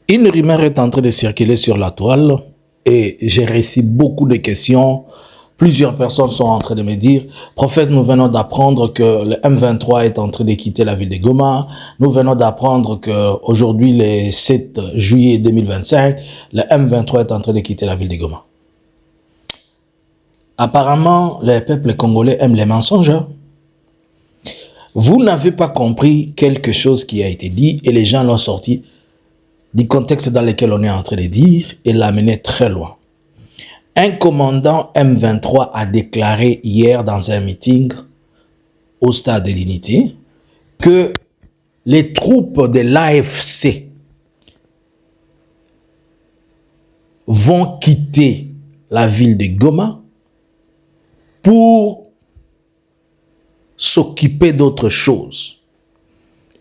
Une rumeur est en train de circuler sur la toile et j'ai reçu beaucoup de questions. Plusieurs personnes sont en train de me dire, prophète, nous venons d'apprendre que le M23 est en train de quitter la ville de Goma. Nous venons d'apprendre que aujourd'hui, le 7 juillet 2025, le M23 est en train de quitter la ville de Goma. Apparemment, le peuple congolais aime les mensonges. Vous n'avez pas compris quelque chose qui a été dit et les gens l'ont sorti du contexte dans lequel on est en train de dire et l'a mené très loin. Un commandant M23 a déclaré hier dans un meeting au stade de l'Unité que les troupes de l'AFC vont quitter la ville de Goma pour s'occuper d'autre chose.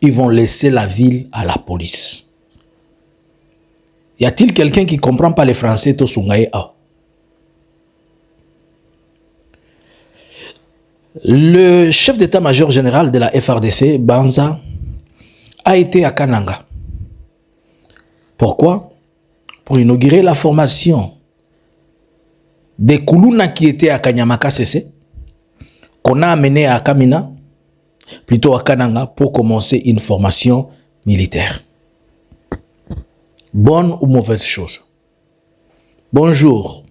Ils vont laisser la ville à la police. Y a-t-il quelqu'un qui ne comprend pas les Français to sungaye a? Le chef d'état-major général de la FRDC, Banza, a été à Kananga. Pourquoi? Pour inaugurer la formation des Koulouna qui étaient à Kanyamaka CC, qu'on a amené à Kamina, plutôt à Kananga, pour commencer une formation militaire. Bonne ou mauvaise chose? Bonjour.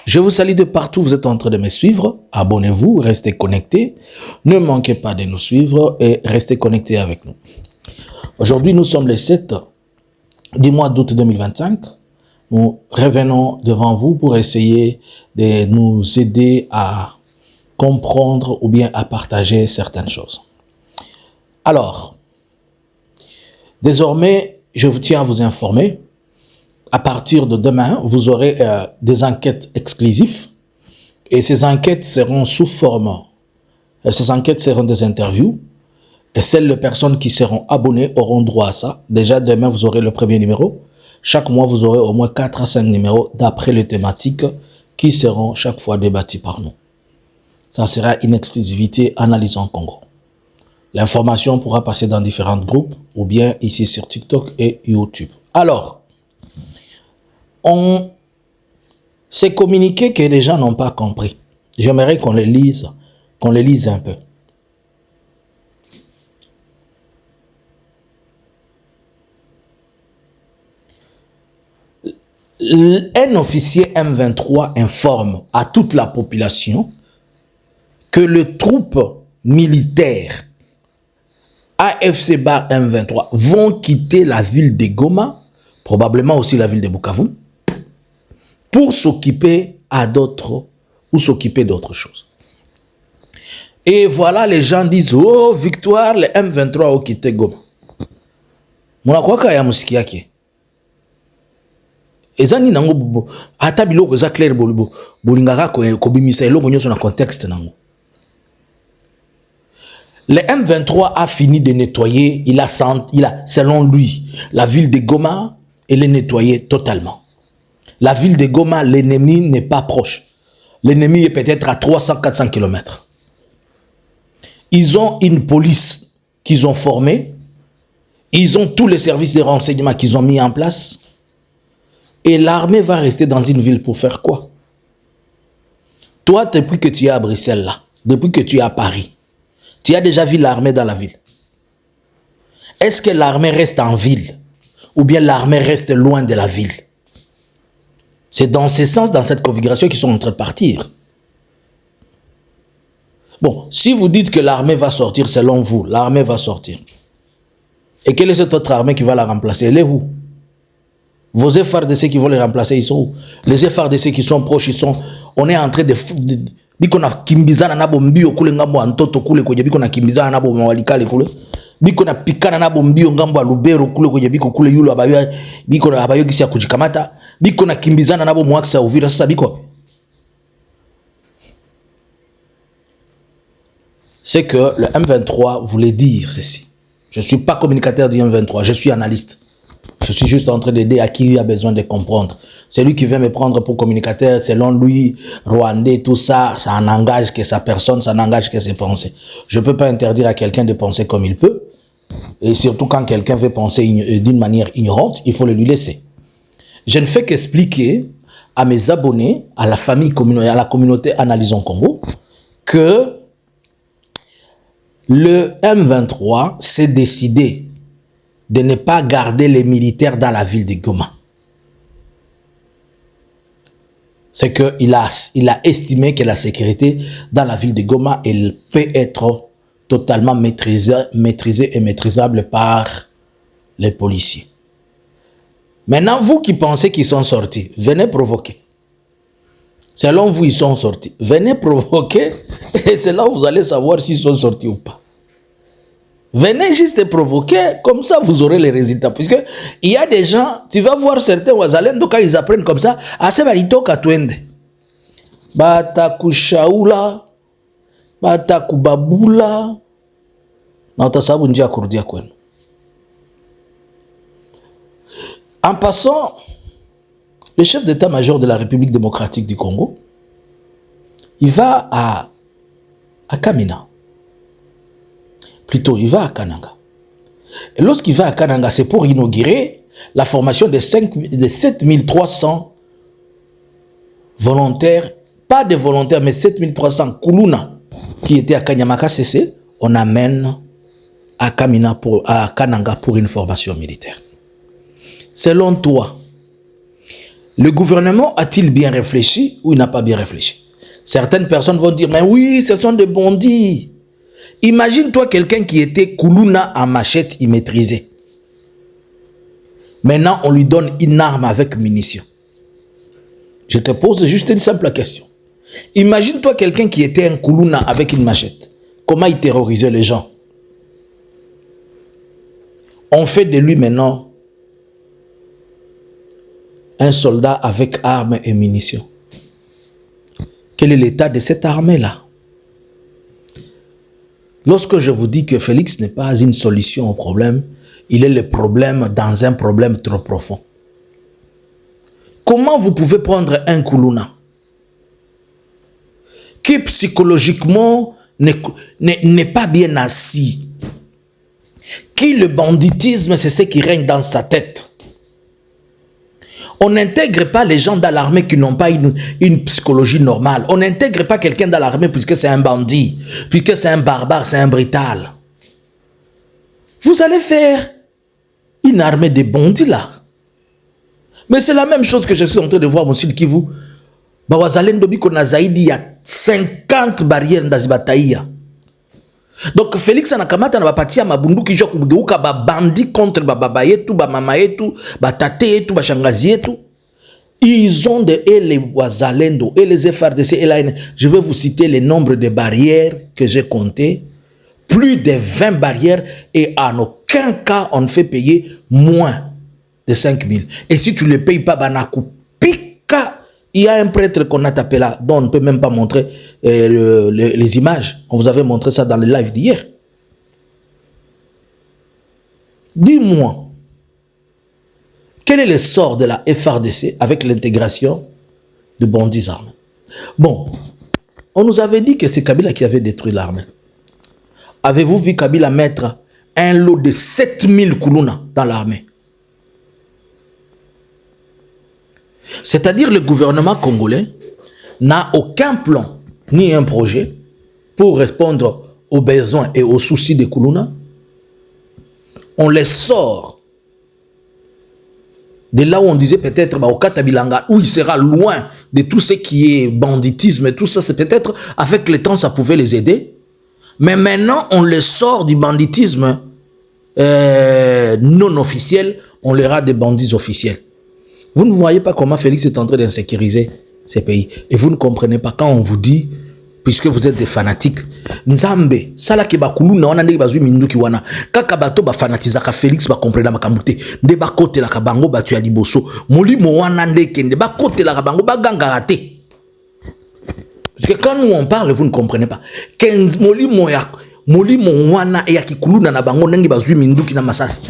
Je vous salue de partout, vous êtes en train de me suivre. Abonnez-vous, restez connectés. Ne manquez pas de nous suivre et restez connectés avec nous. Aujourd'hui, nous sommes le 7 du mois d'août 2025. Nous revenons devant vous pour essayer de nous aider à comprendre ou bien à partager certaines choses. Alors, désormais, je vous tiens à vous informer. À partir de demain, vous aurez des enquêtes exclusives et ces enquêtes seront sous forme, ces enquêtes seront des interviews et celles de personnes qui seront abonnées auront droit à ça. Déjà demain, vous aurez le premier numéro. Chaque mois, vous aurez au moins 4 à 5 numéros d'après les thématiques qui seront chaque fois débattues par nous. Ça sera une exclusivité Analysons Congo. L'information pourra passer dans différents groupes ou bien ici sur TikTok et YouTube. Alors, on s'est communiqué que les gens n'ont pas compris. J'aimerais qu'on les lise un peu. Un officier M23 informe à toute la population que les troupes militaires AFC bar M23 vont quitter la ville de Goma, probablement aussi la ville de Bukavu, pour s'occuper à d'autres ou s'occuper d'autres choses. Et voilà, les gens disent, oh, victoire, le M23 ont quitté Goma. Mona kwa kaya musikiake. Ezani nango ata biloko za clair bolibo bolingaka ko bimisa eloko nyoso na contexte nango. Le M23 a fini de nettoyer, il a selon lui la ville de Goma, elle est nettoyée totalement. La ville de Goma, l'ennemi n'est pas proche. L'ennemi est peut-être à 300-400 km. Ils ont une police qu'ils ont formée. Ils ont tous les services de renseignement qu'ils ont mis en place. Et l'armée va rester dans une ville pour faire quoi? Toi, depuis que tu es à Bruxelles, là, depuis que tu es à Paris, tu as déjà vu l'armée dans la ville. Est-ce que l'armée reste en ville? Ou bien l'armée reste loin de la ville? C'est dans ce sens, dans cette configuration qu'ils sont en train de partir. Bon, si vous dites que l'armée va sortir, selon vous, l'armée va sortir. Et quelle est cette autre armée qui va la remplacer? Elle est où? Vos FARDC qui vont les remplacer, ils sont où? Les FARDC qui sont proches, ils sont... On est en train de... Bikona kimbizana nabo mbio kule ngambo antoto kule kwenye bikona kimbizana nabo mawalikale kule. Bikona pikana nabo mbio ngambo ya Lubero kule kwenye biko kule yulo abayo bikona abayo gisi ya kujikamata. Bikona kimbizana nabo mwakisa Uvira sasa biko. C'est que le M23 voulait dire ceci. Je ne suis pas communicateur du M23, je suis analyste. Je suis juste en train d'aider à qui a besoin de comprendre. C'est lui qui veut me prendre pour communicateur, selon lui, Rwandais, tout ça, ça n'engage que sa personne, ça n'engage que ses pensées. Je ne peux pas interdire à quelqu'un de penser comme il peut. Et surtout quand quelqu'un veut penser d'une manière ignorante, il faut le lui laisser. Je ne fais qu'expliquer à mes abonnés, à la famille communautaire, à la communauté Analysons Congo, que le M23 s'est décidé de ne pas garder les militaires dans la ville de Goma. C'est qu'il a estimé que la sécurité dans la ville de Goma, elle peut être totalement maîtrisée et maîtrisable par les policiers. Maintenant, vous qui pensez qu'ils sont sortis, venez provoquer. Selon vous, ils sont sortis. Venez provoquer et c'est là où vous allez savoir s'ils sont sortis ou pas. Venez juste provoquer, comme ça vous aurez les résultats. Puisque il y a des gens, tu vas voir certains Wazalendo, quand ils apprennent comme ça, assez balito katwende. Bataku shaula, bataku babula, na utasabu njia kurudia kwenu. En passant, le chef d'état-major de la République démocratique du Congo, il va à Kamina. Plutôt, il va à Kananga. Et lorsqu'il va à Kananga, c'est pour inaugurer la formation de 7300 volontaires, pas de volontaires, mais 7300 Kuluna qui étaient à Kanyamaka CC, on amène à Kananga pour une formation militaire. Selon toi, le gouvernement a-t-il bien réfléchi ou il n'a pas bien réfléchi? Certaines personnes vont dire, mais oui, ce sont des bandits. Imagine-toi quelqu'un qui était Kuluna en machette immaîtrisée. Maintenant, on lui donne une arme avec munitions. Je te pose juste une simple question. Imagine-toi quelqu'un qui était un Kuluna avec une machette. Comment il terrorisait les gens? On fait de lui maintenant un soldat avec armes et munitions. Quel est l'état de cette armée-là? Lorsque je vous dis que Félix n'est pas une solution au problème, il est le problème dans un problème trop profond. Comment vous pouvez prendre un Kuluna qui psychologiquement n'est pas bien assis, qui le banditisme, c'est ce qui règne dans sa tête. On n'intègre pas les gens dans l'armée qui n'ont pas une psychologie normale. On n'intègre pas quelqu'un dans l'armée puisque c'est un bandit, puisque c'est un barbare, c'est un brutal. Vous allez faire une armée de bandits là. Mais c'est la même chose que je suis en train de voir, monsieur Kivu. Bawazalendo biko na zaidi ya 50 barrières ndazibataia. Donc Félix anakamata na bapatia mabunduki jo kugeuka ba bandi contre ba baba yetu, ba mama yetu, ba tate yetu, ba shangazi yetu. Ils ont et les Wazalendo et les FRDC et l'AN. Je vais vous citer le nombre de barrières que j'ai compté. Plus de 20 barrières et en aucun cas on ne fait payer moins de 5 000. Et si tu ne le payes pas, banaku pika. Il y a un prêtre qu'on a tapé là, dont on ne peut même pas montrer les images. On vous avait montré ça dans le live d'hier. Dis-moi, quel est le sort de la FRDC avec l'intégration de bandits armés? Bon, on nous avait dit que c'est Kabila qui avait détruit l'armée. Avez-vous vu Kabila mettre un lot de 7000 Kuluna dans l'armée? C'est-à-dire le gouvernement congolais n'a aucun plan ni un projet pour répondre aux besoins et aux soucis des Kuluna. On les sort de là où on disait peut-être au Katabilanga, où il sera loin de tout ce qui est banditisme et tout ça, c'est peut-être avec le temps ça pouvait les aider. Mais maintenant on les sort du banditisme non officiel, on les rend des bandits officiels. Vous ne voyez pas comment Félix est en train d'insécuriser ces pays. Et vous ne comprenez pas quand on vous dit, puisque vous êtes des fanatiques, Nzambe, sala ke bakulu na wana ndenge bazui minduki wana, kaka bato ba fanatizaka Félix ba comprendre makambute, nde ba kote la kabango batu ya liboso, molimo wana ndeke nde ba kote la kabango ba gangara te. Parce que quand nous on parle, vous ne comprenez pas. Molimo wana ya kikulu na bango ndenge bazui minduki na masasi.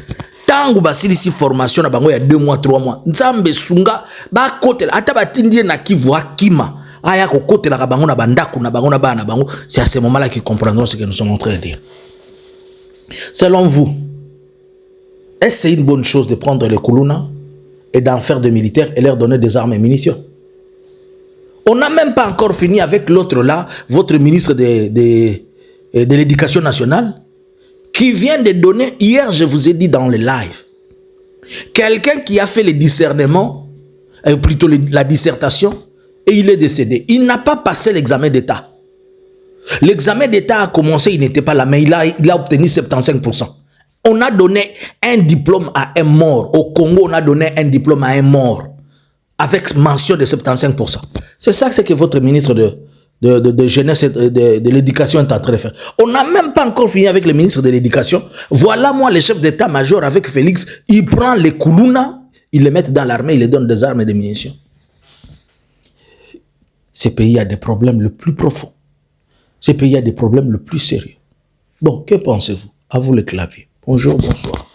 Tangu basili si formation na bango ya 2 mois 3 mois nzambe sunga ba kote ata batindie na Kivu akima aya ko kote la bango na bandaku na bango na bana bango. C'est à ce moment là qu'ils comprendront ce que nous sommes en train de dire. Selon vous, Est-ce que c'est une bonne chose de prendre les Koulouna et d'en faire des militaires et leur donner des armes et munitions? On n'a même pas encore fini avec l'autre là, votre ministre de l'Éducation nationale, qui vient de donner, hier je vous ai dit dans le live, quelqu'un qui a fait le discernement, plutôt la dissertation, et il est décédé. Il n'a pas passé l'examen d'État. L'examen d'État a commencé, il n'était pas là, mais il a obtenu 75%. On a donné un diplôme à un mort. Au Congo, on a donné un diplôme à un mort, avec mention de 75%. C'est ça que votre ministre de jeunesse et de l'éducation est en train de faire. On n'a même pas encore fini avec le ministre de l'éducation. Voilà, moi, le chef d'état-major avec Félix, il prend les Koulouna, il les met dans l'armée, il les donne des armes et des munitions. Ce pays a des problèmes le plus profonds. Ce pays a des problèmes le plus sérieux. Bon, que pensez-vous? À vous le clavier. Bonjour, bonsoir.